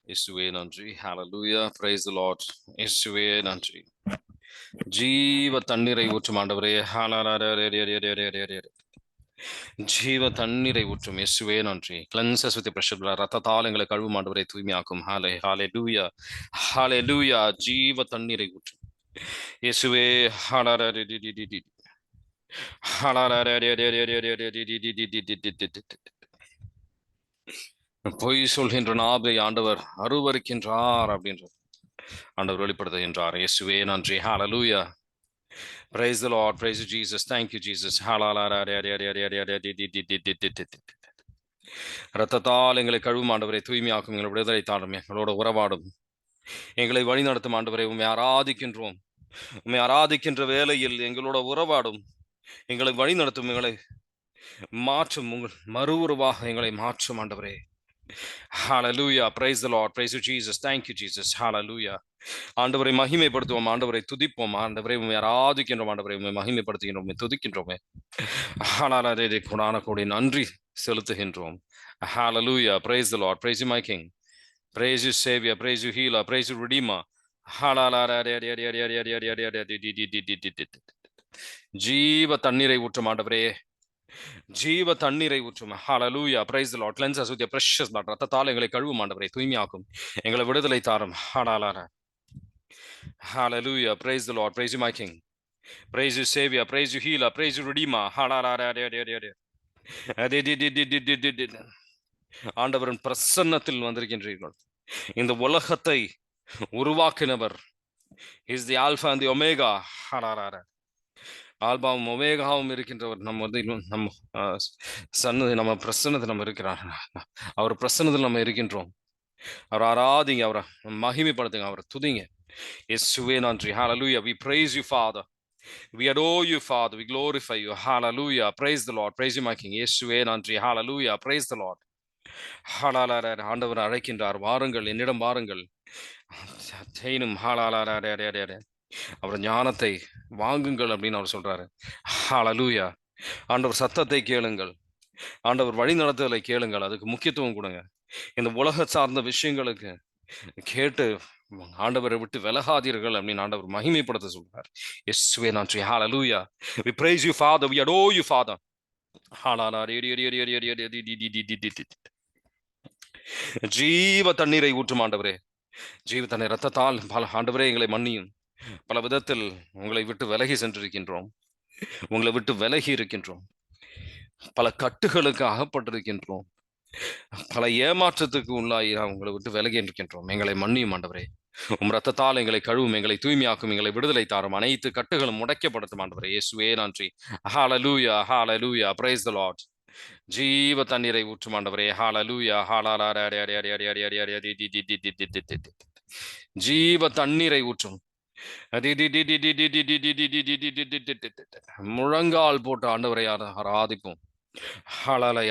இயேசுவே நன்றி. ஹalleluya. Praise the Lord. இயேசுவே நன்றி. ஜீவ தண்ணீரை ஊற்றும் ஆண்டவரே. ஜீவ தண்ணீரை ஊற்றும் இயேசுவே நன்றி. Cleanse us with your precious blood. ரத்தத்தால் எங்களை கழுவும் ஆண்டவரே, தூய்மையாக்கும். ஹalleluya. ஹalleluya. ஜீவ தண்ணீரை ஊற்றும் இயேசுவே. பொய் சொல்கின்ற நாவை ஆண்டவர் அருவருக்கின்றார் அப்படின்றது ஆண்டவர் வெளிப்படுத்துகின்றார். இயேசுவே நன்றி. ஹalleluya. Praise the Lord. Praise you, Jesus. Thank you, Jesus. ரத்தத்தால் எங்களை கழுவும் ஆண்டவரை, தூய்மையாக்கும். எங்களை விடுதலை தாரும். எங்களோட உறவாடும். எங்களை வழி நடத்தும் ஆண்டவரை, உண்மை ஆராதிக்கின்றோம். உண்மை ஆராதிக்கின்ற வேளையில் எங்களோட உறவாடும். எங்களை வழி நடத்தும். எங்களை மாற்றும். உங்கள் மறு உருவாக எங்களை மாற்றும் ஆண்டவரே. Hallelujah. Praise the Lord. Praise you, Jesus. Thank you, Jesus. Hallelujah. ஆண்டவரை மகிமைப்படுத்துவோம். ஆண்டவரை துதிப்போம். ஆண்டவரை உண்மை ஆராதிக்கின்றோம். ஆண்டவரை உண்மை மகிமைப்படுத்துகின்றோம். துதிக்கின்றோமே. கொடான கோடி நன்றி செலுத்துகின்றோம். Hallelujah. Praise the Lord. Praise you, my King. Praise you, Savior. Praise you, Healer. Praise you, Redeemer. ஜீவ தண்ணீரை ஊற்றும் ஆண்டவரே. ஜீவ தண்ணீரை ஊற்றும். ஹalleluya. Praise the Lord. Cleanse us with your precious blood. ரத்தத்தால் எங்களை கழுவும் ஆண்டவரே, தூய்மையாக்கும். எங்களை விடுதலை தாரும். Hallelujah. Praise the Lord. Praise you, my King. Praise you, Savior. Praise you, Healer. Praise you, Redeemer. ஆண்டவரின் பிரசன்னத்தில் வந்திருக்கின்றீர்கள். இந்த உலகத்தை உருவாக்கினவர் is the alpha and the omega. ஆல்பாவும் ஒமேகாவும் இருக்கின்றவர். நம்ம வந்து நம்ம சன்னதி, நம்ம பிரசன்னத்தில் நம்ம இருக்கிறார். அவர் பிரசன்னத்தில் நம்ம இருக்கின்றோம். அவர் ஆராதிங்க, அவரை மகிமைப்படுத்துங்க, அவரை துதிங்க. இயேசுவே நன்றி. Hallelujah. We praise you, Father. We adore you, Father. We glorify you. Hallelujah. Praise the Lord. Praise you, my King. இயேசுவே நன்றி. Hallelujah. Praise the Lord. ஆண்டவர் அழைக்கின்றார். வாருங்கள், என்னிடம் வாருங்கள். அவர் ஞானத்தை வாங்குங்கள் அப்படின்னு அவர் சொல்றாரு. ஹalleluya. ஆண்டவர் சத்தத்தை கேளுங்கள். ஆண்டவர் வழி நடத்துதலை கேளுங்கள். அதுக்கு முக்கியத்துவம் கொடுங்க. இந்த உலக சார்ந்த விஷயங்களுக்கு கேட்டு ஆண்டவரை விட்டு விலகாதீர்கள் அப்படின்னு ஆண்டவர் மகிமைப்படுத்த சொல்றார். இயேசுவே நன்றி. ஹalleluya. We praise you, Father. We adore you, Father. ஜீவ தண்ணீரை ஊற்றும் ஆண்டவரே. ஜீவ தண்ணீர் ரத்தத்தால் ஆண்டவரே எங்களை மன்னியும். பல விதத்தில் உங்களை விட்டு விலகி சென்றிருக்கின்றோம். உங்களை விட்டு விலகி இருக்கின்றோம். பல கட்டுகளுக்கு அகப்பட்டிருக்கின்றோம். பல ஏமாற்றத்துக்கு உள்ளாகி உங்களை விட்டு விலகி இருக்கின்றோம். எங்களை மன்னியும் ஆண்டவரே. ரத்தத்தால் எங்களை கழுவும். எங்களை தூய்மையாக்கும். எங்களை விடுதலை தாரும். அனைத்து கட்டுகளும் முடக்கப்படுத்தும் ஆண்டவரே. இயேசுவே நன்றி. ஹalleluya. Hallelujah. Praise the Lord. ஜீவ தண்ணீரை ஊற்றும் ஆண்டவரே. ஹalleluya. ஜீவ தண்ணீரை ஊற்றும். முழங்கால் போட்டு ஆண்டவரை ஆராதிப்போம்.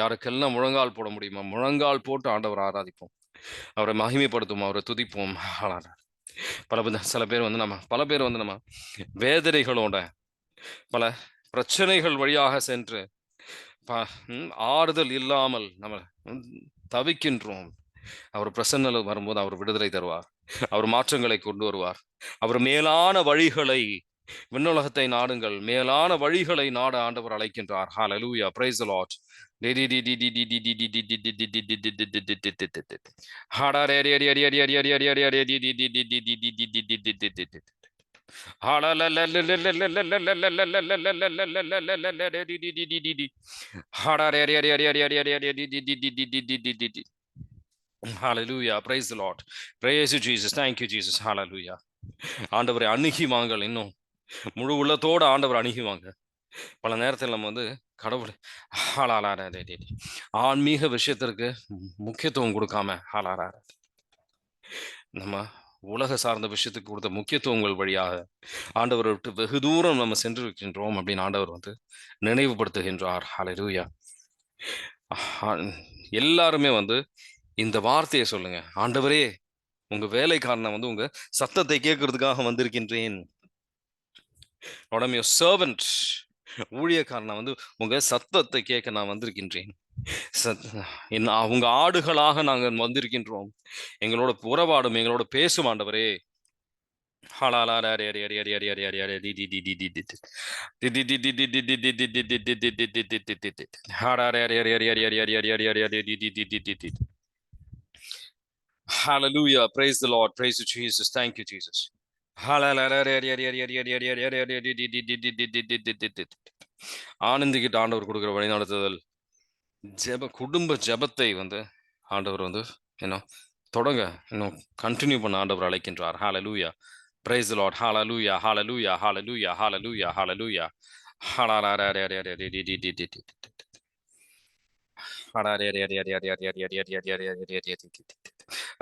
யாருக்கெல்லாம் முழங்கால் போட முடியுமா? முழங்கால் போட்டு ஆண்டவரை ஆராதிப்போம். அவரை மகிமைப்படுத்தும். அவரை துதிப்போம். சில பேர் வந்து நம்ம வேதனைகளோட பல பிரச்சனைகள் வழியாக சென்று ஆறுதல் இல்லாமல் நம்ம தவிக்கின்றோம். அவர் பிரசன்னல் வரும்போது அவர் விடுதலை தருவார். அவர் மாற்றங்களை கொண்டு வருவார். அவர் மேலான வழிகளை, விண்ணுலகத்தை நாடுங்கள், மேலான வழிகளை நாட ஆண்டவர் அழைக்கின்றார். ஹalleluya. Praise the Lord. Hallelujah. Praise the Lord. Praise you, Jesus. Thank you, Jesus. Hallelujah. ஆண்டவரை அணுகி வாங்கள். இன்னும் முழு உள்ளத்தோட ஆண்டவர் அணுகி வாங்க. பல நேரத்தில் நம்ம வந்து கடவுள் ஆன்மீக விஷயத்திற்கு முக்கியத்துவம் கொடுக்காம நம்ம உலக சார்ந்த விஷயத்துக்கு கொடுத்த முக்கியத்துவங்கள் வழியாக ஆண்டவரை விட்டு வெகு தூரம் நம்ம சென்றிருக்கின்றோம் அப்படின்னு ஆண்டவர் வந்து நினைவுபடுத்துகின்றார். ஹல்லேலூயா. எல்லாருமே வந்து இந்த வார்த்தையை சொல்லுங்க. ஆண்டவரே, உங்க வேலைக்காரனை வந்து உங்க சத்தத்தை கேட்கறதுக்காக வந்திருக்கின்றேன். சர்வன்ட், ஊழியக்காரனை வந்து உங்க சத்தத்தை கேட்க நான் வந்திருக்கின்றேன். உங்க ஆடுகளாக நாங்கள் வந்திருக்கின்றோம். எங்களோட உறவாடும், எங்களோட பேசும் ஆண்டவரே. Hallelujah. Praise the Lord. Praise you, Jesus. Thank you, Jesus. ஆனந்திக்கிட்ட ஆண்டவர் கொடுக்குற வழிநடத்துதல், குடும்ப ஜெபத்தை வந்து ஆண்டவர் வந்து என்ன தொடங்க, இன்னும் கண்டினியூ பண்ண ஆண்டவர் அழைக்கின்றார். ஹalleluya. Praise the Lord. Hallelujah. Hallelujah. Hallelujah. Hallelujah. Hallelujah.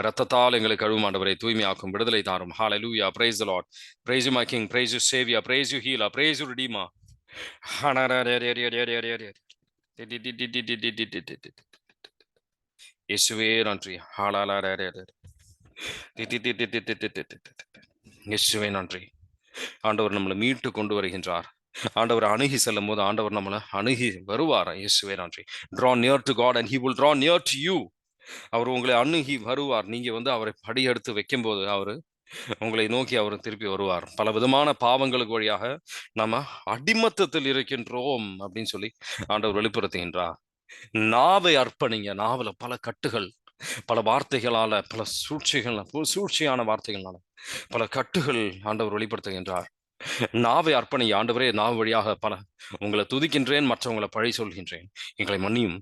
ரத்தத்தால் எங்களை கழுவும் ஆண்டவரை, தூய்மையாக்கும், விடுதலை தாரும். ஹalleluya. Praise the Lord. Praise you my King. Praise you Savior. Praise you Healer. Praise you Redeemer. இயேசுவே நன்றி. இயேசுவே நன்றி. ஆண்டவர் நம்மளை மீட்டு கொண்டு வருகின்றார். ஆண்டவர் அணுகி செல்லும் போது ஆண்டவர் நம்மளை அணுகி வருவார். இயேசுவே நன்றி. Draw near to God and he will draw near to you. அவர் உங்களை அணுகி வருவார். நீங்க வந்து அவரை படியெடுத்து வைக்கும் போது அவரு உங்களை நோக்கி அவர் திருப்பி வருவார். பல விதமான பாவங்களுக்கு வழியாக நம்ம அடிமத்தத்தில் இருக்கின்றோம் அப்படின்னு சொல்லி ஆண்டவர் வெளிப்படுத்துகின்றார். நாவை அர்ப்பணிங்க. நாவல பல கட்டுகள், பல வார்த்தைகளால, பல சூழ்ச்சியான வார்த்தைகளால பல கட்டுகள் ஆண்டவர் வெளிப்படுத்துகின்றார். நாவை அர்ப்பணிங்க. ஆண்டவரே, நாவு வழியாக பல உங்களை துதிக்கின்றேன், மற்றவங்களை பழி சொல்கின்றேன், எங்களை மன்னியும்,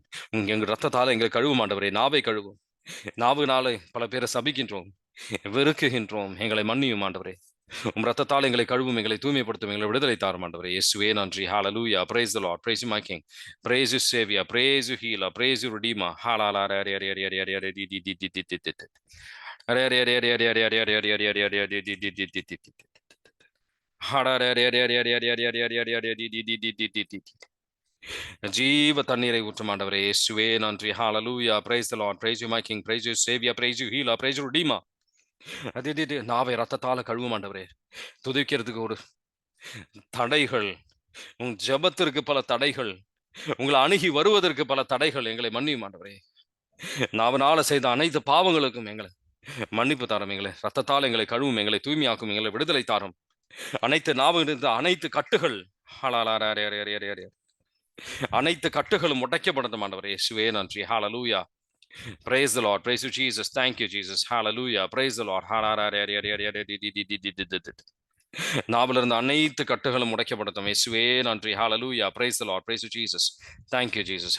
எங்கள் ரத்தத்தால எங்களை கழுவும் ஆண்டவரே. நாவை கழுவும். நாவுனாலே பல பேரை சபிக்கின்றோம், வெறுக்குகின்றோம், எங்களை மன்னியும் ஆண்டவரே. ரத்தத்தால் எங்களை கழுவும், எங்களை தூய்மைப்படுத்தும், எங்களை விடுதலை தாரும் ஆண்டவரே. இயேசுவே நன்றி. ஹalleluya. Praise the Lord. Praise you my King. Praise you Savior. Praise you Healer. Praise you Redeemer. ஜீவ தண்ணீரை ஊற்றும் ஆண்டவரே. இயேசுவே நன்றி. ஹalleluya. Praise the Lord. Praise you my King. Praise you Savior. Praise you Healer. Praise you Redeemer. நாவை ரத்தத்தால கழுவும் ஆண்டவரே. துதிக்கிறதுக்கு ஒரு தடைகள், உன் ஜெபத்திற்கு பல தடைகள், உங்களை அணுகி வருவதற்கு பல தடைகள், எங்களை மன்னியும் ஆண்டவரே. நாவனால செய்த அனைத்து பாவங்களுக்கும் எங்களை மன்னிப்பு தாரும். எங்களை ரத்தத்தால் எங்களை கழுவும், எங்களை தூய்மையாக்கும், எங்களை விடுதலை தாரும். அனைத்து நாவிலிருந்து அனைத்து கட்டுகள், அனைத்து கட்டுகளும் உடைக்கப்படட்டும் ஆண்டவரே. இயேசுவே நன்றி. ஹalleluya. Praise the Lord. Praise you Jesus. Thank you Jesus. Hallelujah. Praise the Lord. நாவல இருந்த அனைத்து கட்டுகளும் உடைக்கப்படட்டும். இயேசுவே நன்றி. ஹalleluya. Praise the Lord. Praise you Jesus. Thank you Jesus.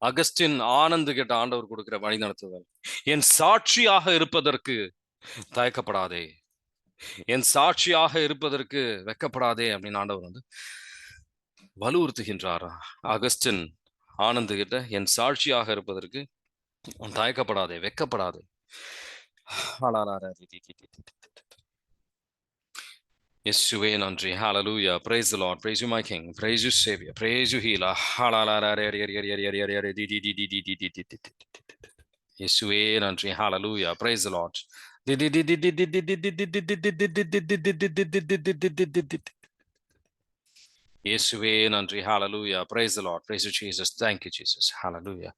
Augustine Anand கிட்ட ஆண்டவர் கொடுக்கிற வழி நடத்துதல், என் சாட்சியாக இருப்பதற்கு தயக்கப்படாதே, என் சாட்சியாக இருப்பதற்கு வெக்கப்படாதே அப்படின்னு ஆண்டவர் வந்து வலுவுறுத்துகின்றார். அகஸ்டின் ஆனந்த் கிட்ட, என் சாட்சியாக இருப்பதற்கு தயக்கப்படாதே, வெக்கப்படாதே. இயேசுவே நன்றி. ஹalleluya. Praise the Lord. Praise you my King. Praise you Savior. Praise you Healer. இயேசுவே நன்றி. ஹalleluya. Praise the Lord. இயேசுவே நன்றி. ஹalleluya. Praise the Lord. Praise you Jesus. Thank you Jesus. Hallelujah.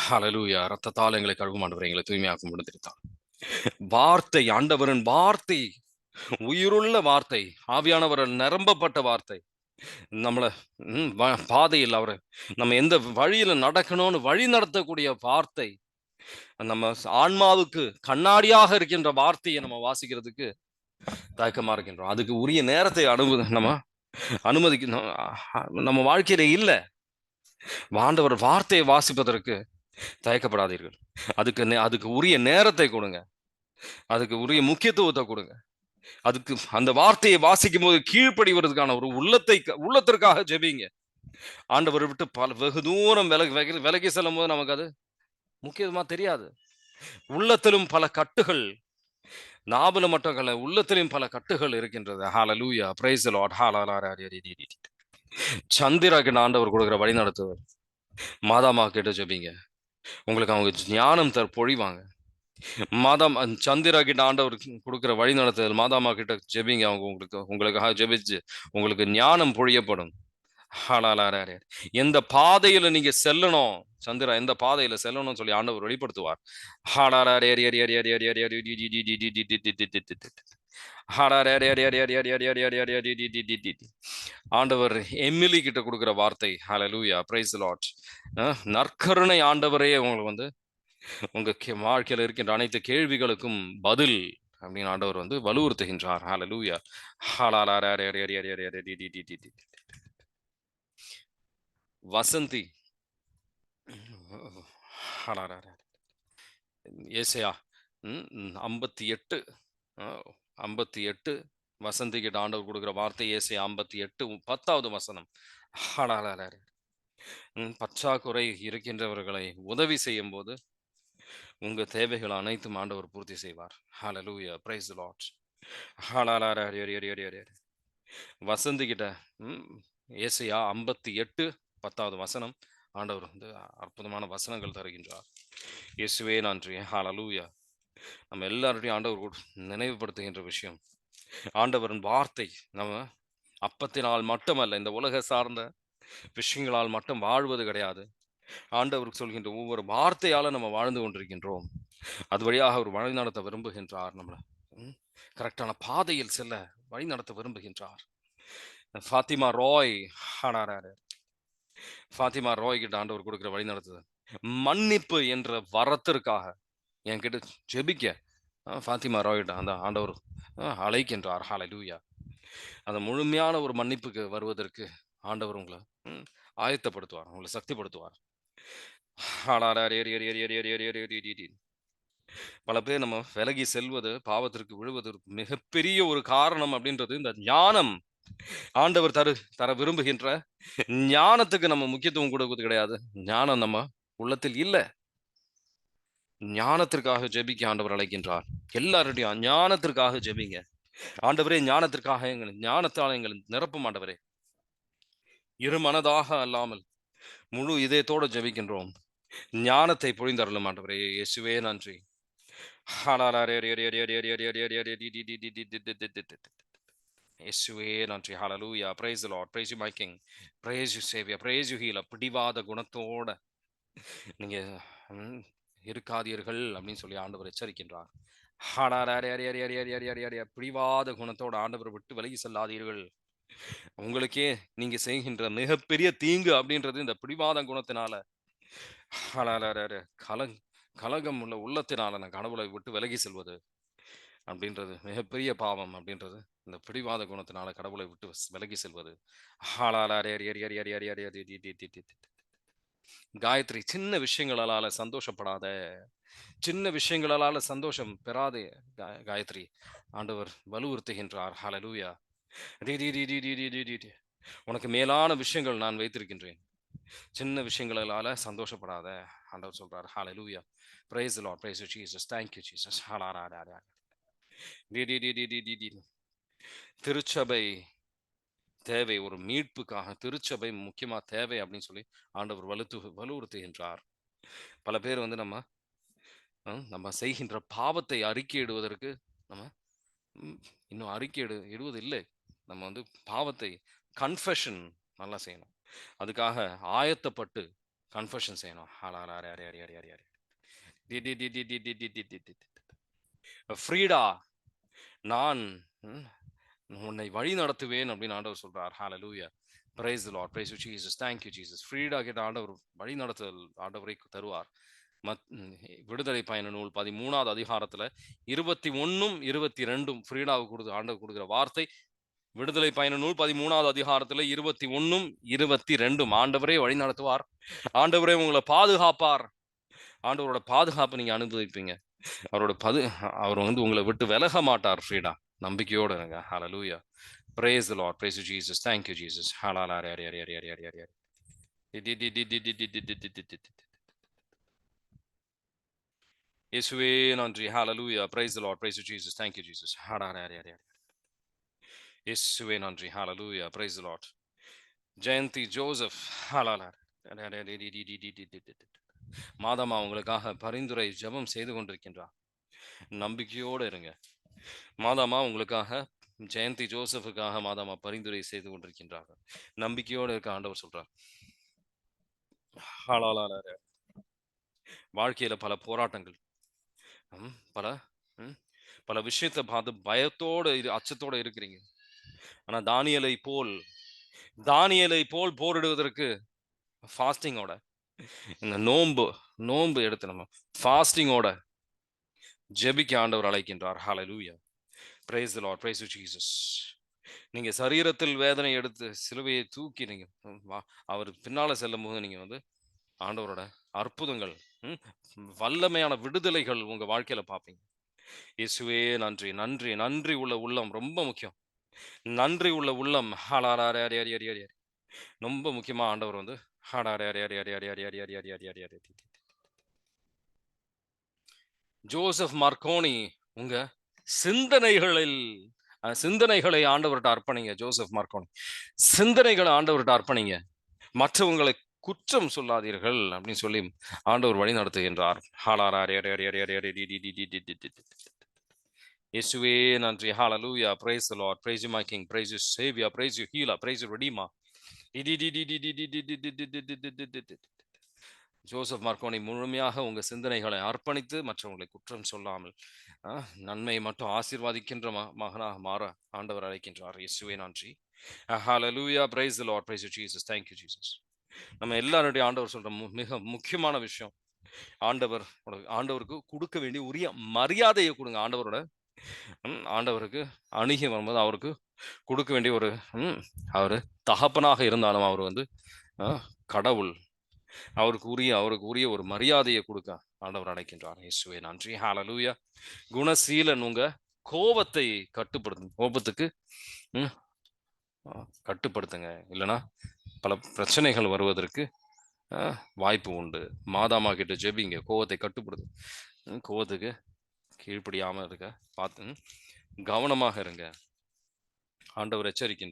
ஹalleluya. ரத்தத்தால் எங்களை கழுவும் ஆண்டவரே, எங்களை தூய்மையாக்கும், விடுதலைத்தார். வார்த்தை, ஆண்டவரின் வார்த்தை, உயிருள்ள வார்த்தை, ஆவியானவரால் நிரம்பப்பட்ட வார்த்தை, நம்மளை பாதையில் அவரை நம்ம எந்த வழியில நடக்கணும்னு வழி நடத்தக்கூடிய வார்த்தை, நம்ம ஆன்மாவுக்கு கண்ணாடியாக இருக்கின்ற வார்த்தையை நம்ம வாசிக்கிறதுக்கு தயக்கமா இருக்கின்றோம். அதுக்கு உரிய நேரத்தை நம்ம அனுமதிக்கணும். நம்ம வாழ்க்கையில இல்ல. ஆண்டவர் வார்த்தையை வாசிப்பதற்கு தயக்கப்படாதீர்கள். அதுக்கு உரிய நேரத்தை கொடுங்க. அதுக்கு உரிய முக்கியத்துவத்தை கொடுங்க. அதுக்கு அந்த வார்த்தையை வாசிக்கும் போது கீழ்ப்படிவதற்கான ஒரு உள்ளத்திற்காக ஜெபிங்க. ஆண்டவரை விட்டு வெகு தூரம் விலகி செல்லும் போது நமக்கு அது முக்கியமா தெரியாது. உள்ளத்திலும் பல கட்டுகள், நாவல மட்டும் உள்ளத்திலும் பல கட்டுகள் இருக்கின்றது. ஹalleluya, praise the lord, ஹalleluya. சந்திராக்கு ஆண்டவர் கொடுக்கிற வழி நடத்துவர். மாதாமா கிட்ட ஜெபிங்க. உங்களுக்கு அவங்க ஞானம் பொழிவாங்க. சந்திரா கிட்ட ஆண்டவர் கொடுக்கிற வழி நடத்துதல், மாதாமா கிட்ட ஜெபிங்க. அவங்க உங்களுக்காக ஜெபிச்சு உங்களுக்கு ஞானம் பொழியப்படும். எந்த பாதையில நீங்க செல்லணும், சந்திரா எந்த பாதையில செல்லணும்னு சொல்லி ஆண்டவர் வெளிப்படுத்துவார். ஆண்டவர் எமிலி கிட்ட கொடுக்கிற வார்த்தை, ஹalleluya, praise the lord. நற்கருணை ஆண்டவரே உங்களுக்கு உங்க வாழ்க்கையில இருக்கின்ற அனைத்து கேள்விகளுக்கும் பதில் அப்படின்னு ஆண்டவர் வலுவுறுத்துகின்றார். ஹalleluya. வசந்தி ஏசையா 58 58 வசந்தி கிட்ட ஆண்டவர் கொடுக்கிற வார்த்தை ஏசையா 58 10வது வசனம். பற்றாக்குறை இருக்கின்றவர்களை உதவி செய்யும் போது உங்க தேவைகள் அனைத்தும் ஆண்டவர் பூர்த்தி செய்வார். ஹalleluya, praise the lord. வசந்தி கிட்ட ஏசையா 58 10வது வசனம் ஆண்டவர் அற்புதமான வசனங்கள் தருகின்றார். இயேசுவே நன்றி. ஹalleluya. நம்ம எல்லாருடையும் ஆண்டவர் நினைவுபடுத்துகின்ற விஷயம், ஆண்டவரின் வார்த்தை நம்ம அப்பத்தினால் மட்டுமல்ல, இந்த உலக சார்ந்த விஷயங்களால் மட்டும் வாழ்வது கிடையாது. ஆண்டவருக்கு சொல்கின்ற ஒவ்வொரு வார்த்தையால நம்ம வாழ்ந்து கொண்டிருக்கின்றோம். அது வழியாக அவர் வழி நடத்த விரும்புகின்றார். நம்மளை கரெக்டான பாதையில் செல்ல வழி நடத்த விரும்புகின்றார். ஃபாத்திமா ராய் கிட்ட ஆண்டவர் கொடுக்கிற வழி நடத்துது மன்னிப்பு என்ற வரத்திற்காக என்கிட்ட ஜெபிக்க ஃபாத்திமா ராய் கிட்ட அந்த ஆண்டவர் அழைக்கின்றார். ஹalleluya. அந்த முழுமையான ஒரு மன்னிப்புக்கு வருவதற்கு ஆண்டவர் உங்களை ஆயத்தப்படுத்துவார், உங்களை சக்திப்படுத்துவார். பல பேர் நம்ம விலகி செல்வது, பாவத்திற்கு விழுவதற்கு மிகப்பெரிய ஒரு காரணம் அப்படின்றது இந்த ஞானம். ஆண்டவர் தர விரும்புகின்ற ஞானத்துக்கு நம்ம முக்கியத்துவம் கொடுப்பது கிடையாது. ஞானம் நம்ம உள்ளத்தில் இல்ல. ஞானத்திற்காக ஜெபிக்க ஆண்டவர் அழைக்கின்றார். எல்லாருடையும் ஞானத்திற்காக ஜெபிங்க. ஆண்டவரே, ஞானத்திற்காக ஞானத்தால் எங்களை நிரப்பும் ஆண்டவரே. இருமனதாக அல்லாமல் முழு இதயத்தோடு ஜெபிக்கின்றோம். ஞானத்தை பொழிந்தருளும் ஆண்டவரே. இயேசுவே நன்றி. இயேசுவே நன்றி. ஹalleluya, praise the lord, praise you my king, praise you savior, praise you healer. பிடிவாத குணத்தோட நீங்க இருக்காதீர்கள் அப்படின்னு சொல்லி ஆண்டவர் எச்சரிக்கின்றார். பிடிவாத குணத்தோட ஆண்டவர் விட்டு விலகி செல்லாதீர்கள். உங்களுக்கே நீங்க செய்கின்ற மிகப்பெரிய தீங்கு அப்படின்றது இந்த பிடிவாத குணத்தினால, கலகம் உள்ள உள்ளத்தினால நான் கடவுளை விட்டு விலகி செல்வது அப்படின்றது மிகப்பெரிய பாவம். அப்படின்றது இந்த பிடிவாத குணத்தினால கடவுளை விட்டு விலகி செல்வது. காயத்ரி, சின்ன விஷயங்களால சந்தோஷப்படாத, சின்ன விஷயங்களால சந்தோஷம் பெறாதே காயத்ரி. ஆண்டவர் வலுவுறுத்துகின்றார். ஹalleluya. உனக்கு மேலான விஷயங்கள் நான் வைத்திருக்கின்றேன், சின்ன விஷயங்களால சந்தோஷப்படாத ஆண்டவர் சொல்றார். ஹalleluya, praise the lord, praise you jesus, thank you jesus. திருச்சபை தேவை, ஒரு மீட்புக்காக திருச்சபை முக்கியமா தேவை அப்படின்னு சொல்லி ஆண்டவர் வலுவுறுத்துகின்றார். பல பேர் நம்ம செய்கின்ற பாவத்தை அறிக்கையிடுவதற்கு நம்ம இன்னும் இடுவது இல்லை. நம்ம பாவத்தை கன்ஃபெஷன் நல்லா செய்யணும். அதுக்காக ஆயத்தப்பட்டு கன்ஃபெஷன் செய்யணும். ஃப்ரீடா, நான் உன்னை வழி நடத்துவேன் அப்படின்னு ஆண்டவர் சொல்றார். ஹalleluya, praise the lord, praise you jesus, thank you jesus. Freeda கிட்ட ஆண்டவர் வழி நடத்துதல் ஆண்டவரை தருவார். விடுதலை பயண நூல் 13வது அதிகாரத்துல 21 22 ஃப்ரீடாவுக்கு ஆண்டவர் கொடுக்கிற வார்த்தை, விடுதலை பயண நூல் 13வது அதிகாரத்துல 21, 22 ஆண்டவரே வழி நடத்துவார். ஆண்டவரே உங்களை பாதுகாப்பார். ஆண்டவரோட பாதுகாப்பு நீங்க அனுபவிப்பீங்க. அவரோட அவர் வந்து உங்களை விட்டு விலக மாட்டார். ஃப்ரீடா நம்பிக்கையோட இருங்க. ஹalleluya. Praise the Lord. Praise you, Jesus. Thank you, Jesus. இயேசுவே நன்றி. ஹalleluya. Praise the Lord. Praise you, Jesus. Thank you, Jesus. இயேசுவே நன்றி. ஹalleluya. Praise the Lord. Jayanthi Joseph மாதமா உங்களுக்காக பரிந்துரை ஜெபம் செய்து கொண்டிருக்கின்றார். நம்பிக்கையோடு இருங்க. மாதாமா உங்களுக்காக ஜெயந்தி ஜோசப்புக்காக மாதாமா பரிந்துரை செய்து கொண்டிருக்கின்றார்கள். நம்பிக்கையோடு இருக்க ஆண்டவர் சொல்றார். வாழ்க்கையில பல போராட்டங்கள், பல பல விஷயத்தை பார்த்து பயத்தோடு அச்சத்தோட இருக்கிறீங்க. ஆனா தானியலை போல் போரிடுவதற்கு ஃபாஸ்டிங்கோட இந்த நோன்பு எடுத்து நம்ம ஃபாஸ்டிங்கோட ஜெபிக்க ஆண்டவர் அழைக்கின்றார். ஹalleluya. Praise the Lord. Praise you, Jesus. நீங்க சரீரத்தில் வேதனை எடுத்து சிலுவையை தூக்கி நீங்க அவர் பின்னால செல்லும் போது நீங்க வந்து ஆண்டவரோட அற்புதங்கள், வல்லமையான விடுதலைகள் உங்க வாழ்க்கையில பார்ப்பீங்க. இயேசுவே நன்றி. நன்றி நன்றி உள்ள உள்ளம் ரொம்ப முக்கியம். நன்றி உள்ள உள்ளம் ரொம்ப முக்கியமா ஆண்டவர் வந்து ஜோசப் மார்க்கோனி உங்க சிந்தனைகளை ஆண்டவர்கிட்ட அர்ப்பணிங்க. ஜோசப் மார்க்கோனி சிந்தனைகளை ஆண்டவர்கிட்ட அர்ப்பணிங்க. மற்றவங்களை குற்றம் சொல்லாதீர்கள் அப்படின்னு சொல்லி ஆண்டவர் வழி நடத்துகின்றார். இயேசுவே நன்றி. ஹalleluya. Praise the Lord. Praise you, my King. Praise you, Savior. Praise you, Healer. Praise you, Redeemer. Joseph Marconi முழுமையாக உங்க சிந்தனைகளை அர்ப்பணித்து மற்றவங்களை குற்றம் சொல்லாமல் நன்மை மட்டும் ஆசீர்வாதிக்கின்ற மகனாக மாற ஆண்டவர் அழைக்கின்றார். இயேசுவே நன்றி. ஹalleluya. Praise the Lord. Praise you, Jesus. Thank you, Jesus. நம்ம எல்லாருடைய ஆண்டவர் சொல்ற மிக முக்கியமான விஷயம், ஆண்டவருக்கு கொடுக்க வேண்டிய உரிய மரியாதையை கொடுங்க. ஆண்டவருக்கு அணுகி வரும்போது அவருக்கு கொடுக்க வேண்டிய ஒரு அவரு தகப்பனாக இருந்தாலும் அவர் வந்து கடவுள், அவருக்கு உரிய ஒரு மரியாதையை கொடுக்க ஆண்டவர் அழைக்கின்றார். இயேசுவே நன்றி. ஹalleluya. குணசீலன் உங்க கோபத்தை கோபத்துக்கு கட்டுப்படுத்துங்க. இல்லைன்னா பல பிரச்சனைகள் வருவதற்கு வாய்ப்பு உண்டு. மாதாமா கிட்ட ஜெபிங்க. கோவத்தை கட்டுப்படுது. கோவத்துக்கு கீழ்ப்படியாம இருக்க பார்த்து கவனமாக இருங்க. ஆண்டவர் எச்சரிக்கை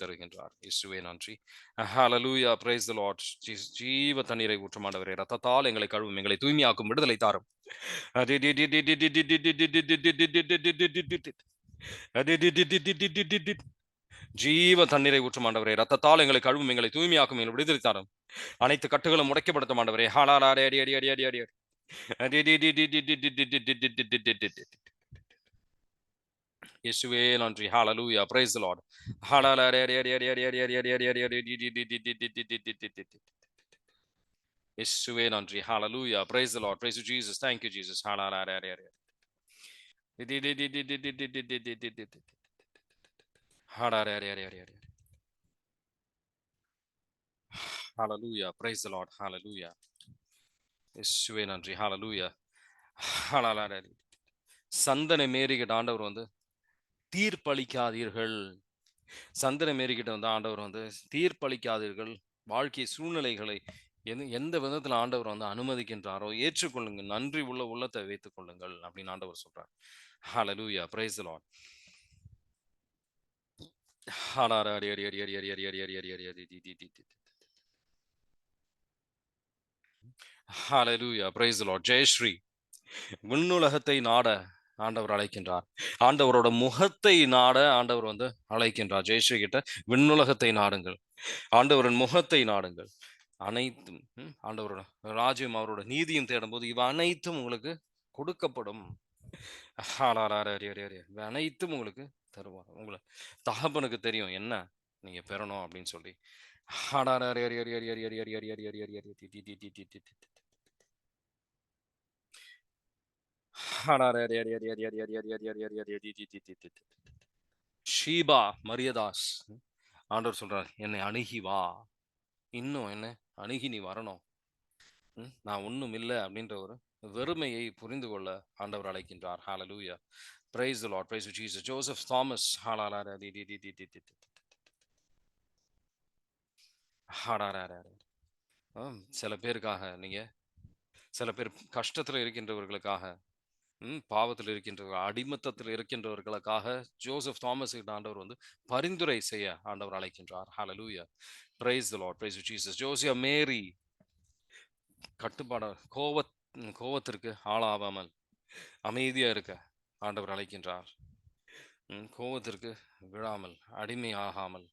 தருகின்றார். இயேசுவே நன்றி. ஹalleluya. Praise the Lord. ஜீவ தண்ணீரை ஊற்றும் ஆண்டவரே, ரத்தத்தால் எங்களை கழுவும், எங்களை தூய்மையாக்கும், விடுதலை தாரும். ஜீவ தண்ணீரை ஊற்றும் ஆண்டவரே, ரத்தத்தால் எங்களை கழுவும், எங்களை தூய்மையாக்கும், எங்களை விடுதலை தாரும். அனைத்து கட்டுகளும் முடக்கப்படுத்தும் ஆண்டவரே. ஹாலாலாரே அடி அடி அடி அடி அடி இயேசுவே நன்றி. ஹalleluya. Praise the Lord. இயேசுவே நன்றி. ஹalleluya. Praise the Lord. Praise you, Jesus. Thank you, Jesus. Hallelujah. Praise the Lord. Hallelujah. இயேசுவே நன்றி. ஹalleluya. சந்தனை மேரிகிட்ட ஆண்டவர் வந்து தீர்ப்பளிக்காதீர்கள். சந்தனை மேரிகிட்ட வந்து ஆண்டவர் வந்து தீர்ப்பளிக்காதீர்கள். வாழ்க்கை சூழ்நிலைகளை எந்த விதத்துல ஆண்டவர் வந்து அனுமதிக்கின்றாரோ ஏற்றுக்கொள்ளுங்க. நன்றி உள்ள உள்ளத்தை வைத்துக் கொள்ளுங்கள் அப்படின்னு ஆண்டவர் சொல்றார். ஹalleluya. Praise the Lord. Hallelujah. Praise the Lord. Jayashree விண்ணுலகத்தை நாட ஆண்டவர் அழைக்கின்றார். ஆண்டவரோட முகத்தை நாட ஆண்டவர் வந்து அழைக்கின்றார். ஜெயஸ்ரீ கிட்ட விண்ணுலகத்தை நாடுங்கள், ஆண்டவரின் முகத்தை நாடுங்கள். அனைத்தும் ஆண்டவரோட ராஜ்யம் அவரோட நீதியும் தேடும்போது இவ அனைத்தும் உங்களுக்கு கொடுக்கப்படும். அனைத்தும் உங்களுக்கு தருவார். உங்களை தகப்பனுக்கு தெரியும் என்ன நீங்க பெறணும் அப்படின்னு சொல்லி. ஷீபா மரியதாஸ் ஆண்டவர் சொல்றார், என்னை அணுகி வா. இன்னும் என்ன அணுகி நீ வரணும். நான் ஒண்ணும் இல்ல அப்படின்ற ஒரு வெறுமையை புரிந்து கொள்ள ஆண்டவர் அழைக்கின்றார். ஹalleluya. Praise the Lord. Praise you, Jesus. Joseph Thomas. சில பேருக்காக நீங்க சில பேர் கஷ்டத்துல இருக்கின்றவர்களுக்காக, பாவத்தில் இருக்கின்றவர்கள், அடிமத்தத்தில் இருக்கின்றவர்களுக்காக ஜோசப் தாமஸ் கிட்ட ஆண்டவர் வந்து பரிந்துரை செய்ய ஆண்டவர் அழைக்கின்றார். ஹalleluya. Praise the Lord. Praise you, Jesus. Josiah Mary கட்டுப்பாட கோவத்திற்கு ஆளாவாமல் அமைதியா இருக்க ஆண்டவர் அழைக்கின்றார். கோவத்திற்கு விழாமல், அடிமையாகாமல்,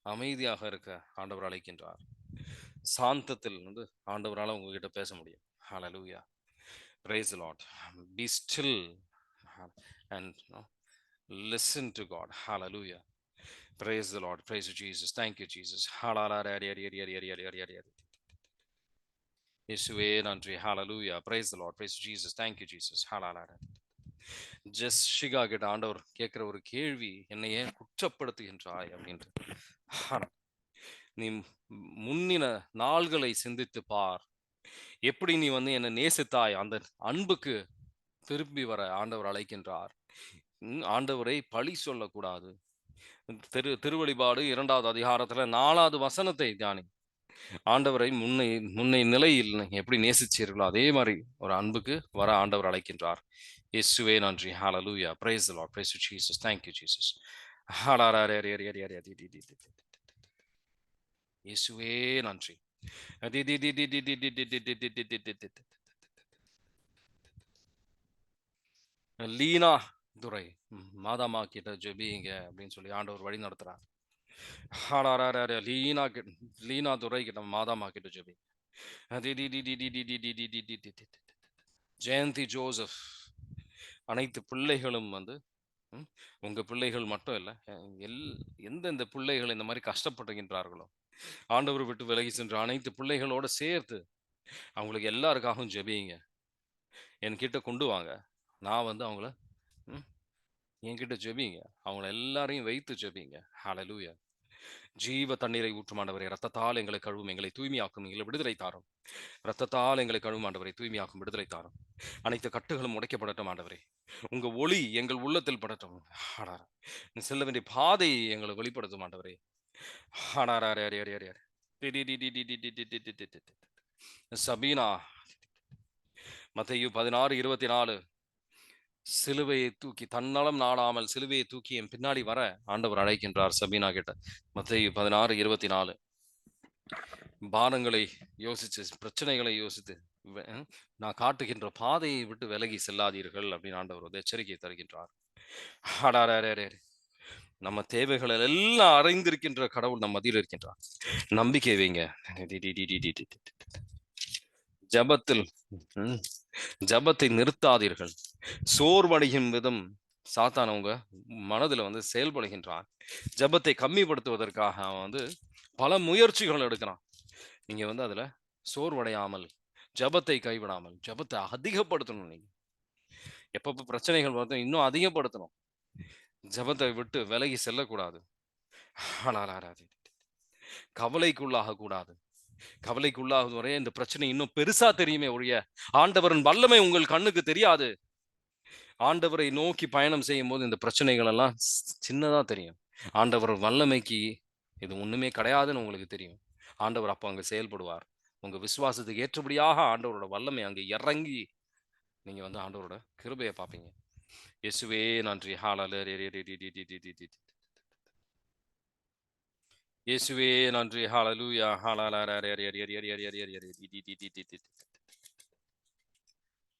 அமைதியாக இருக்க ஆண்டவர் அழைக்கின்றார். சாந்தத்தில் வந்து ஆண்டவரால உங்ககிட்ட பேச முடியும். ஹalleluya. Praise the Lord. Be still and listen to God. Hallelujah. Praise the Lord. Praise you, Jesus. Thank you, Jesus. இயேசுவே நன்றி. Hallelujah. Praise the Lord. Praise you, Jesus. Thank you, Jesus. Hallelujah. Jessica கிட்ட ஆண்டவர் கேட்கிற ஒரு கேள்வி, என்னை ஏன் குற்றப்படுத்துகின்றாய் அப்படின்ட்டு. நீ முன்னின நாள்களை சிந்தித்து பார், எப்படி நீ வந்து என்னை நேசித்தாய். அந்த அன்புக்கு திரும்பி வர ஆண்டவர் அழைக்கின்றார். ஆண்டவரை பழி சொல்லக்கூடாது. திருவெளிப்பாடு 2வது அதிகாரத்துல 4வது வசனத்தை தியானி. ஆண்டவரை முன்னை முன்னை நிலையில் எப்படி நேசிச்சீர்களோ அதே மாதிரி ஒரு அன்புக்கு வர ஆண்டவர் அழைக்கின்றார். இயேசுவே நன்றி. ஹalleluya. Praise the Lord. Praise you, Jesus. Thank you, Jesus. இயேசுவே நன்றி. லீனா துரை மாதாமா கிட்ட ஜெபிங்க அப்படின்னு சொல்லி ஆண்டவர் வழி நடத்துறார். லீனா லீனா துரை கிட்ட மாதாமா கிட்ட ஜெபி. ஜெயந்தி ஜோசப் அனைத்து பிள்ளைகளும் வந்து உங்க பிள்ளைகள் மட்டும் இல்லை, எந்தெந்த பிள்ளைகள் இந்த மாதிரி கஷ்டப்படுகின்றார்களோ ஆண்டவர் விட்டு விலகி சென்ற அனைத்து பிள்ளைகளோட சேர்த்து அவங்களுக்கு எல்லாருக்காகவும் ஜெபிங்க. என்கிட்ட கொண்டு வாங்க, நான் வந்து அவங்கள என்கிட்ட ஜெபிங்க, அவங்கள எல்லாரையும் வைத்து ஜெபிங்க. ஹalleluya. ஜீவ தண்ணீரை ஊற்றும் ஆண்டவரே, ரத்தத்தால் எங்களை கழுவும், எங்களை தூய்மையாக்கும், எங்களை விடுதலை தாரும். ரத்தத்தால் எங்களை கழுவும் ஆண்டவரை, தூய்மையாக்கும், விடுதலை தாரும். அனைத்து கட்டுகளும் உடைக்கப்படட்டும் ஆண்டவரே. உங்க ஒளி எங்கள் உள்ளத்தில் படட்டும். செல்ல வேண்டிய பாதை எங்களை வெளிப்படுத்தும் ஆண்டவரே. சபீனா மத்தேயு 16:24 சிலுவையை தூக்கி தன்னலம் நாடாமல் சிலுவையை தூக்கி என் பின்னாடி வர ஆண்டவர் அழைக்கின்றார் சபீனா கிட்ட. மத்தேயு 16:24 பாரங்களை யோசிச்சு, பிரச்சனைகளை யோசித்து நான் காட்டுகின்ற பாதையை விட்டு விலகி செல்லாதீர்கள் அப்படின்னு ஆண்டவர் ஒரு எச்சரிக்கை தருகின்றார். நம்ம தேவைகளை எல்லாம் அறிந்திருக்கின்ற கடவுள் நம் மத்தியில் இருக்கின்றார். நம்பிக்கை வைங்க. ஜபத்தில் ஜபத்தை நிறுத்தாதீர்கள். சோர்வடையும் விதம் சாத்தான் உங்க மனதுல வந்து செயல்படுகின்றான். ஜபத்தை கம்மிப்படுத்துவதற்காக அவன் வந்து பல முயற்சிகள் எடுக்கிறான். நீங்க வந்து அதுல சோர்வடையாமல், ஜபத்தை கைவிடாமல், ஜபத்தை அதிகப்படுத்தணும். நீங்க எப்பப்ப பிரச்சனைகள் வருது இன்னும் அதிகப்படுத்தணும். ஜபத்தை விட்டு விலகி செல்லக்கூடாது. கவலைக்குள்ளாக கூடாது. கவலைக்குள்ளாகும் வரை இந்த பிரச்சனை இன்னும் பெருசா தெரியுமே ஒழிய ஆண்டவரின் வல்லமை உங்கள் கண்ணுக்கு தெரியாது. ஆண்டவரை நோக்கி பயணம் செய்யும் போது இந்த பிரச்சனைகள் எல்லாம் சின்னதா தெரியும். ஆண்டவர் வல்லமைக்கு இது ஒண்ணுமே கிடையாதுன்னு உங்களுக்கு தெரியும். ஆண்டவர் அப்ப அங்க செயல்படுவார். உங்க விசுவாசத்துக்கு ஏற்றபடியாக ஆண்டவரோட வல்லமை அங்க இறங்கி நீங்க வந்து ஆண்டவரோட கிருபையை பார்ப்பீங்க. இயேசுவே நன்றி. இயேசுவே நன்றி. ஹalleluya.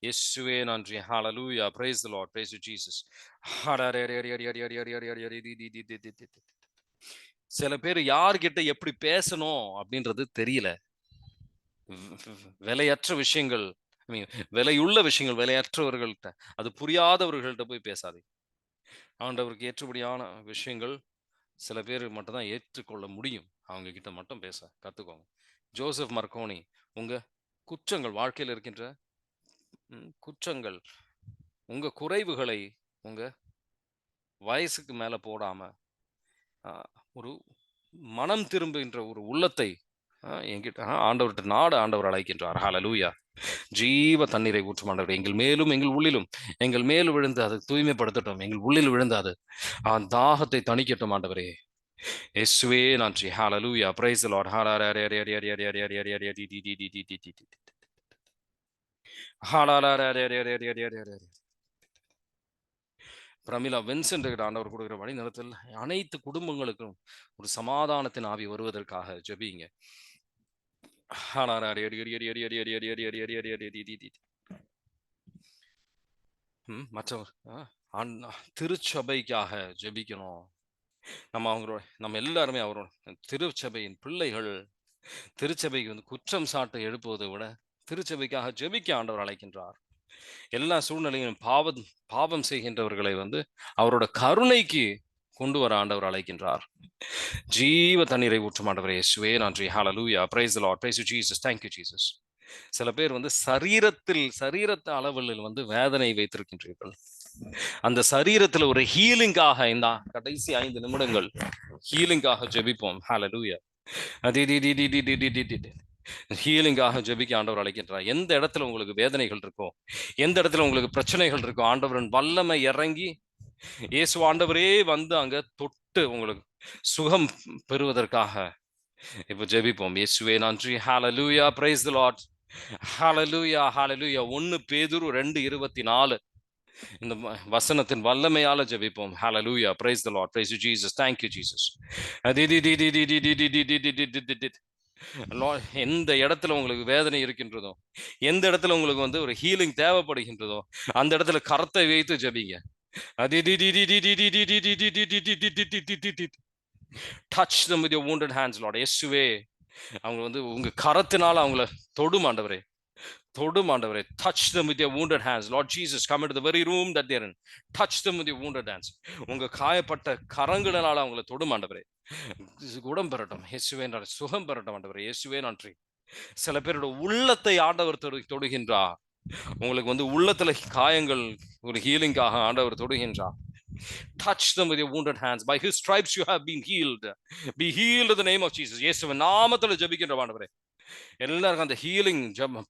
இயேசுவே நன்றி. ஹalleluya. Praise the Lord. Praise you, Jesus. சில பேர் யார்கிட்ட எப்படி பேசணும் அப்படின்றது தெரியல. விலையற்ற விஷயங்கள், விலையுள்ள விஷயங்கள் விலையற்றவர்கள்ட்ட, அது புரியாதவர்கள்ட்ட போய் பேசாதே. ஆண்டவருக்கு ஏற்றபடியான விஷயங்கள் சில பேர் மட்டும் தான் ஏற்றுக்கொள்ள முடியும். அவங்க கிட்ட மட்டும் பேச கத்துக்கோங்க. ஜோசப் மர்கோனி, உங்க குற்றங்கள், வாழ்க்கையில் இருக்கின்ற குற்றங்கள், உங்க குறைவுகளை உங்க வயசுக்கு மேல போடாம ஒரு மனம் திரும்புகின்ற ஒரு உள்ளத்தை என்கிட்ட ஆண்டவர்கிட்ட நாடு ஆண்டவர் அழைக்கின்றார். ஹalleluya. ஜீவ தண்ணீரை ஊற்றும் ஆண்டவரே, எங்கள் மேலும் எங்கள் உள்ளிலும் எங்கள் மேல் விழுந்து அதை தூய்மைப்படுத்தட்டும். எங்கள் உள்ளில் விழுந்து அது தாகத்தை தணிக்கட்டும் ஆண்டவரே. இயேசுவே நன்றி. ஹalleluya. praise the lord. Pramila Vincent ஆண்டவர் கொடுக்கிற வழி நிலத்தில் அனைத்து குடும்பங்களுக்கும் ஒரு சமாதானத்தின் ஆவி வருவதற்காக ஜெபிங்க. மற்றவர் திருச்சபைக்காக ஜெபிக்கணும். நம்ம எல்லாருமே அவரோட திருச்சபையின் பிள்ளைகள். திருச்சபைக்கு வந்து குற்றம் சாட்டு எழுப்புவதை விட திருச்சபைக்காக ஜெபிக்க ஆண்டவர் அழைக்கின்றார். எல்லா சூழ்நிலையிலும் பாவம் செய்கின்றவர்களை வந்து அவரோட கருணைக்கு கொண்டு வர ஆண்டவர் அழைக்கின்றார். ஜீவ தண்ணீரை ஊற்றும் ஆண்டவரே, இயேசுவே நன்றி. ஹalleluya. praise the lord. praise you jesus. thank you jesus. சில பேர் வந்து சரீரத்து அளவில் வந்து வேதனை வைத்திருக்கின்றீர்கள். அந்த சரீரத்தில் ஒரு ஹீலிங்காக இந்த கடைசி 5 நிமிடங்கள் ஹீலிங்காக ஜெபிப்போம். ஹalleluya. ஹீலிங்காக ஜெபிக்க ஆண்டவர் அழைக்கின்றார். எந்த இடத்துல உங்களுக்கு வேதனைகள் இருக்கோ, எந்த இடத்துல உங்களுக்கு பிரச்சனைகள் இருக்கோ, ஆண்டவரின் வல்லமை இறங்கி இயேசு ஆண்டவரே வந்து அங்க தொட்டு உங்களுக்கு சுகம் பெறுவதற்காக இப்ப ஜெபிப்போம். இயேசுவே நன்றி. ஹalleluya. praise the lord. ஹalleluya. ஹalleluya. 1 பேதுரு 2:24 இந்த வசனத்தின் வல்லமையால ஜெபிப்போம். ஹalleluya. praise the lord. praise you jesus. thank you jesus. எந்த இடத்துல உங்களுக்கு வேதனை இருக்கின்றதோ, எந்த இடத்துல உங்களுக்கு வந்து ஒரு ஹீலிங் தேவைப்படுகின்றதோ, அந்த இடத்துல கரத்தை வைத்து ஜெபிங்க. touch them with your wounded hands lord. இயேசுவே அவங்க வந்து உங்க கரத்தினால அவங்கள தொடும் ஆண்டவரே, தொடும் ஆண்டவரே. touch them with your wounded hands lord jesus. come into the very room that they're in. touch them with your wounded hands. உங்க காயப்பட்ட கரங்களினால அவங்கள தொடும் ஆண்டவரே. குணம் பெறட்டும் இயேசுவே. சுகம் பெறட்டும் ஆண்டவரே. இயேசுவே நன்றி. சில பேரோட உள்ளத்தை ஆண்டவர் தொடுகின்றார். உங்களுக்கு வந்து உள்ளத்துல காயங்கள் ஒரு ஹீலிங்காக ஆண்டவர் தொடுகின்றார். touch them with your wounded hands. by his stripes you have been healed. be healed in the name of jesus. இயேசுவின் நாமத்தில் ஜெபிக்கின்ற ஆண்டவரே, எல்லாருக்கும் அந்த healing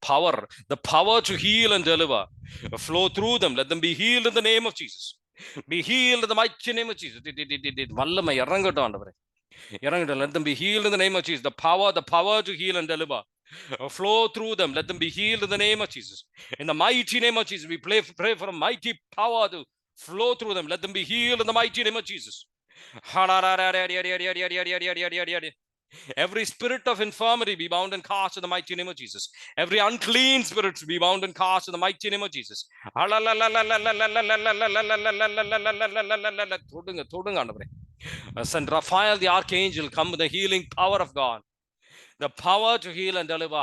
power, the power to heal and deliver flow through them. let them be healed in the name of jesus. be healed in the mighty name of jesus. வல்லமை இறங்கட்டும் ஆண்டவரே, இறங்கட்டும். let them be healed in the name of jesus. the power to heal and deliver flow through them. let them be healed in the name of jesus. in the mighty name of jesus we pray for a mighty power to flow through them. let them be healed in the mighty name of jesus. every spirit of infirmity be bound and cast in the mighty name of jesus. every unclean spirit be bound and cast in the mighty name of jesus. தொடுங்க ஆண்டவரே. Saint Raphael the archangel come with the healing power of god, the power to heal and deliver.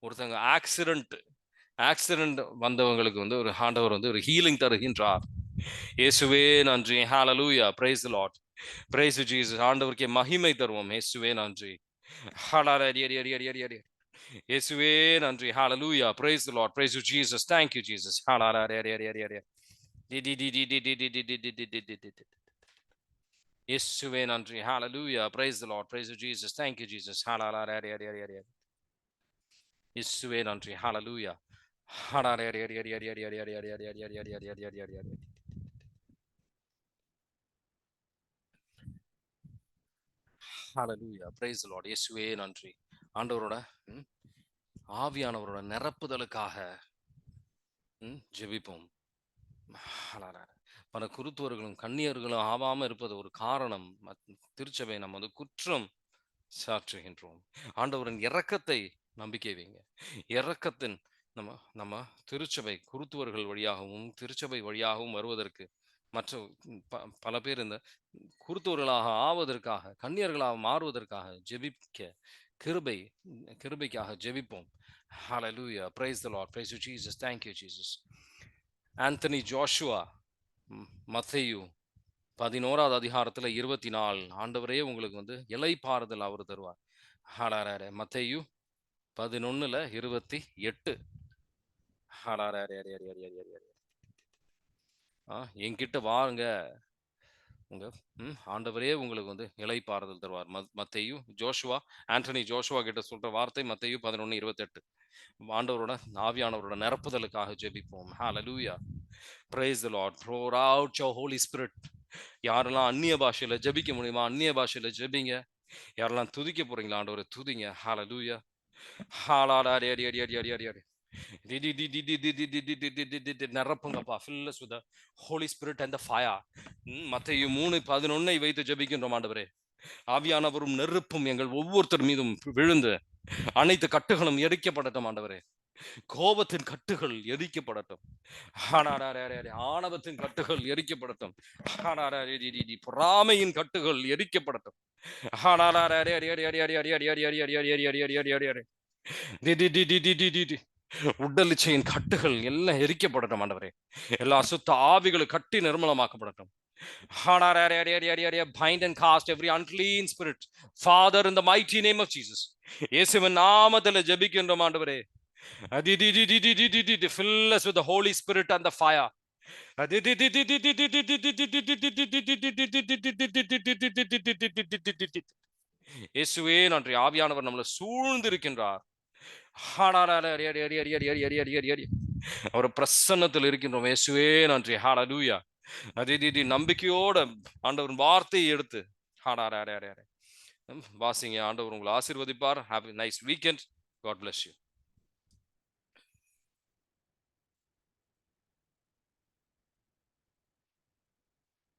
ஒருத்தங்க accident வந்தவங்களுக்கு வந்து ஒரு ஆண்டவர் வந்து ஒரு healing தருகின்றார். இயேசுவே நன்றி. ஹalleluya. praise the lord. praise you jesus. ஆண்டவருக்கே மகிமை தருவோம். இயேசுவே நன்றி. இயேசுவே நன்றி. ஹalleluya. praise the lord. praise you jesus. thank you jesus. இயேசுவே நன்றி. ஹalleluya. praise the lord. praise you jesus. thank you jesus. இயேசுவே நன்றி. ஹalleluya. ஹalleluya. praise the lord. இயேசுவே நன்றி. ஆண்டவரோட ஆவியானவரோட நிரப்புதலுக்காக ஜெபிப்போம். பல குருத்துவர்களும் கன்னியர்களும் ஆவாம இருப்பது ஒரு காரணம். திருச்சபை நம்ம வந்து குற்றம் சாற்றுகின்றோம். ஆண்டவரின் இரக்கத்தை நம்பிக்கை வைங்க. இரக்கத்தின் நம்ம திருச்சபை குருத்துவர்கள் வழியாகவும் திருச்சபை வழியாகவும் வருவதற்கு மற்ற பல பேர் இந்த குருத்துவர்களாக ஆவதற்காக கன்னியர்களாக மாறுவதற்காக ஜெபிக்க கிருபைக்காக ஜெபிப்போம். ஹalleluya. praise the lord. praise you jesus. thank you jesus. Anthony Joshua மத்தேயு 11வது அதிகாரத்துல 24 ஆண்டவரே உங்களுக்கு வந்து இலைப்பாறுதல் அவர் தருவார். மத்தேயு 11:28. என்கிட்ட வாங்க, உங்க ஆண்டவரே உங்களுக்கு இளைப்பாறுதல் தருவார். மத்தேயு ஜோஷுவா, ஆண்டனி ஜோஷுவா கிட்ட சொல்ற வார்த்தை மத்தேயு 11:28. ஆண்டவரோட ஆவியானவரோட நிரப்புதலுக்காக ஜெபிப்போம். ஹalleluya. praise the lord. pour out your holy spirit. யாரெல்லாம் அந்நிய பாஷையில ஜெபிக்க முடியுமா அந்நிய பாஷையில ஜெபிங்க. யாரெல்லாம் துதிக்க போறீங்களா ஆண்டவரை துதிங்க. ஹalleluya. நிரப்புங்கப்பா. fill us with the holy spirit and the fire. மத்தேயு 3:11 வைத்து ஜெபிக்கின்றோம் ஆண்டவரே. ஆவியானவரும் நெருப்பும் எங்கள் ஒவ்வொருத்தர் மீதும் விழுந்து அனைத்து கட்டுகளும் எரிக்கப்படட்டும் ஆண்டவரே. கோபத்தின் கட்டுகள் எரிக்கப்படட்டும். ஆணவத்தின் கட்டுகள் எரிக்கப்படட்டும். பொறாமையின் கட்டுகள் எரிக்கப்படட்டும். உடல் இச்சையின் கட்டுகள் எல்லாம் எரிக்கப்படட்டும் ஆண்டவரே. எல்லா சுத்த ஆவிகளும் கட்டி நிர்மலமாக்கப்படட்டும். Bind and cast every unclean spirit, Father, in the mighty name of Jesus. இயேசுவின் நாமத்தில் ஜெபிக்கின்றோம் ஆண்டவரே. Fill us with the Holy Spirit and the fire. இயேசுவே நன்றி. ஆவியானவர் நம்மளை சூழ்ந்திருக்கின்றார். அவர் பிரசன்னத்தில் இருக்கின்றோம். இயேசுவே நன்றி. ஹalleluya. நம்பிக்கையோட ஆண்டவர் வார்த்தையை எடுத்து வாசிங்க. ஆண்டவர் உங்களை ஆசீர்வதிப்பார். Have a nice weekend. God bless you.